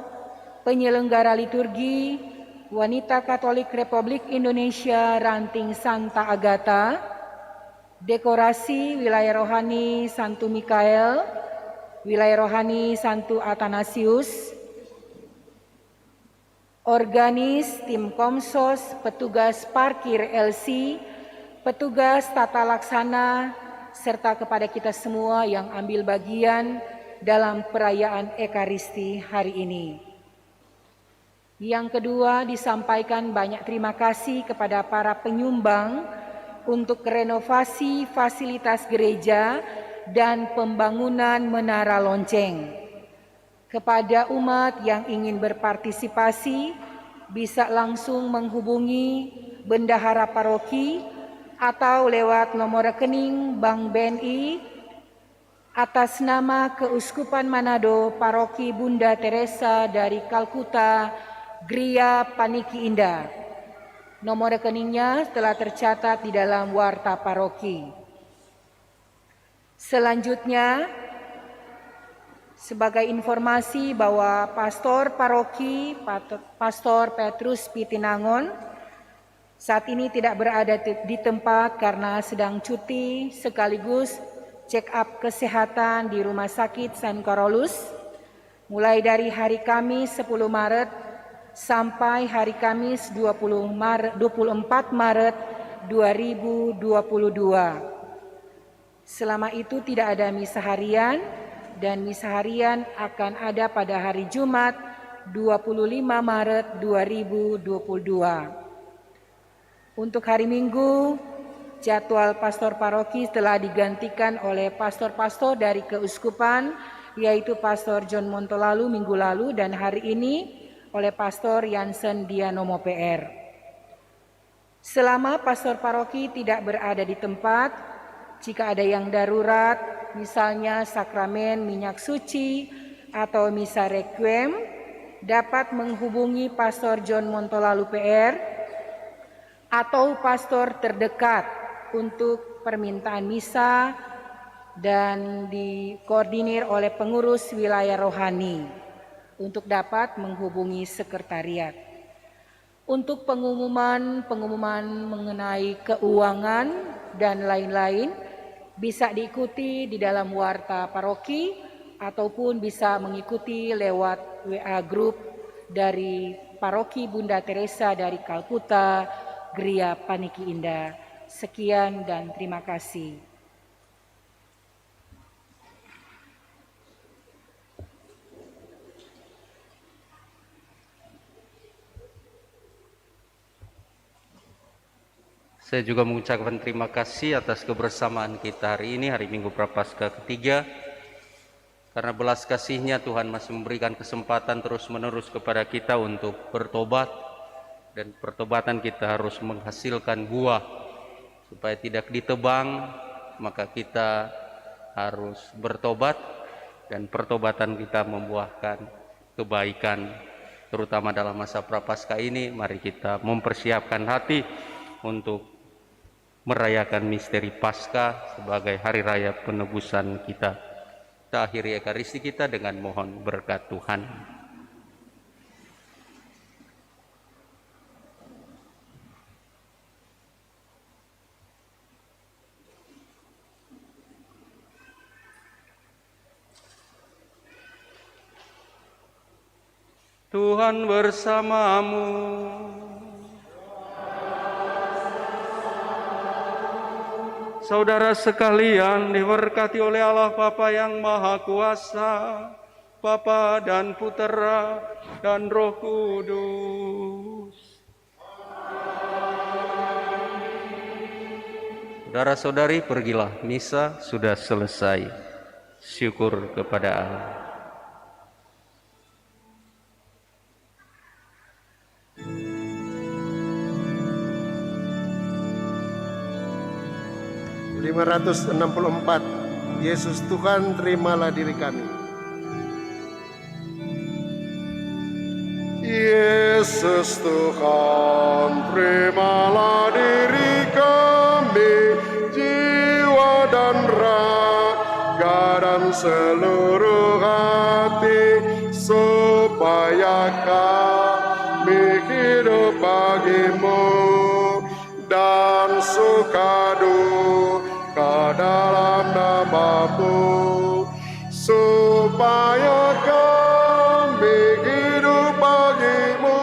Speaker 6: penyelenggara liturgi, Wanita Katolik Republik Indonesia Ranting Santa Agata, dekorasi wilayah rohani Santo Mikael, wilayah rohani Santo Athanasius, organis, tim Komsos, petugas parkir LC, petugas tata laksana, serta kepada kita semua yang ambil bagian dalam perayaan Ekaristi hari ini. Yang kedua, disampaikan banyak terima kasih kepada para penyumbang untuk renovasi fasilitas gereja dan pembangunan menara lonceng. Kepada umat yang ingin berpartisipasi, bisa langsung menghubungi Bendahara Paroki atau lewat nomor rekening Bank BNI atas nama Keuskupan Manado Paroki Bunda Teresa dari Kalkuta, Gria Paniki Indah. Nomor rekeningnya telah tercatat di dalam warta paroki. Selanjutnya, sebagai informasi bahwa Pastor Paroki, Pastor Petrus Pitinangon, saat ini tidak berada di tempat karena sedang cuti sekaligus check up kesehatan di Rumah Sakit San Carolus, mulai dari hari Kamis 10 Maret sampai hari Kamis 24 Maret 2022. Selama itu tidak ada misa harian dan misa harian akan ada pada hari Jumat 25 Maret 2022. Untuk hari Minggu, jadwal pastor paroki telah digantikan oleh pastor-pastor dari keuskupan, yaitu Pastor John Montolalu minggu lalu dan hari ini oleh Pastor Jansen Dianomo PR. Selama pastor paroki tidak berada di tempat, jika ada yang darurat, misalnya sakramen minyak suci atau misa requiem, dapat menghubungi Pastor John Montolalu PR atau pastor terdekat untuk permintaan misa dan dikoordinir oleh pengurus wilayah rohani untuk dapat menghubungi sekretariat. Untuk pengumuman mengenai keuangan dan lain-lain bisa diikuti di dalam warta paroki ataupun bisa mengikuti lewat WA group dari Paroki Bunda Teresa dari Kalkuta, Gria Paniki Indah. Sekian dan terima kasih.
Speaker 2: Saya juga mengucapkan terima kasih atas kebersamaan kita hari ini, hari Minggu Prapaskah ketiga. Karena belas kasih-Nya Tuhan masih memberikan kesempatan terus-menerus kepada kita untuk bertobat. Dan pertobatan kita harus menghasilkan buah. Supaya tidak ditebang, maka kita harus bertobat. dan pertobatan kita membuahkan kebaikan, terutama dalam masa Prapaskah ini. Mari kita mempersiapkan hati untuk merayakan misteri Paskah sebagai hari raya penebusan kita. Kita akhiri Ekaristi kita dengan mohon berkat Tuhan. Tuhan bersamamu. Saudara sekalian, diberkati oleh Allah Bapa yang Maha Kuasa, Bapa dan Putera dan Roh Kudus. Saudara-saudari, pergilah, misa sudah selesai. Syukur kepada Allah.
Speaker 1: (564) Yesus Tuhan, terimalah diri kami. Yesus Tuhan, terimalah diri kami, jiwa dan raga dan seluruh hati, supaya kami hidup bagimu dan suka duka dalam nama-Mu, supaya kami hidup bagimu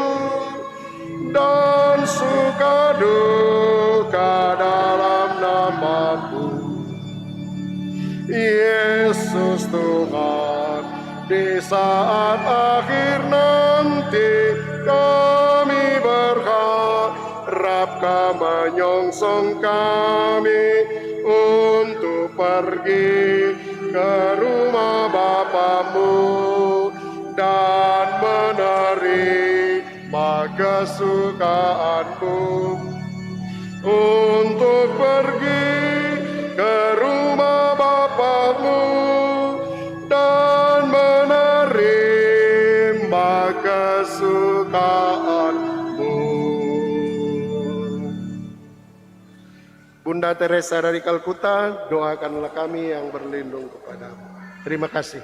Speaker 1: dan suka duka dalam nama-Mu. Yesus Tuhan, di saat akhir nanti kami berharap Kau menyongsong kami untuk pergi ke rumah Bapa-Mu dan menerima kesukaan-Mu, untuk pergi ke rumah Bapa-Mu dan menerima kesukaan-Mu. Bunda Teresa dari Kalkuta, doakanlah kami yang berlindung kepadamu. Terima kasih.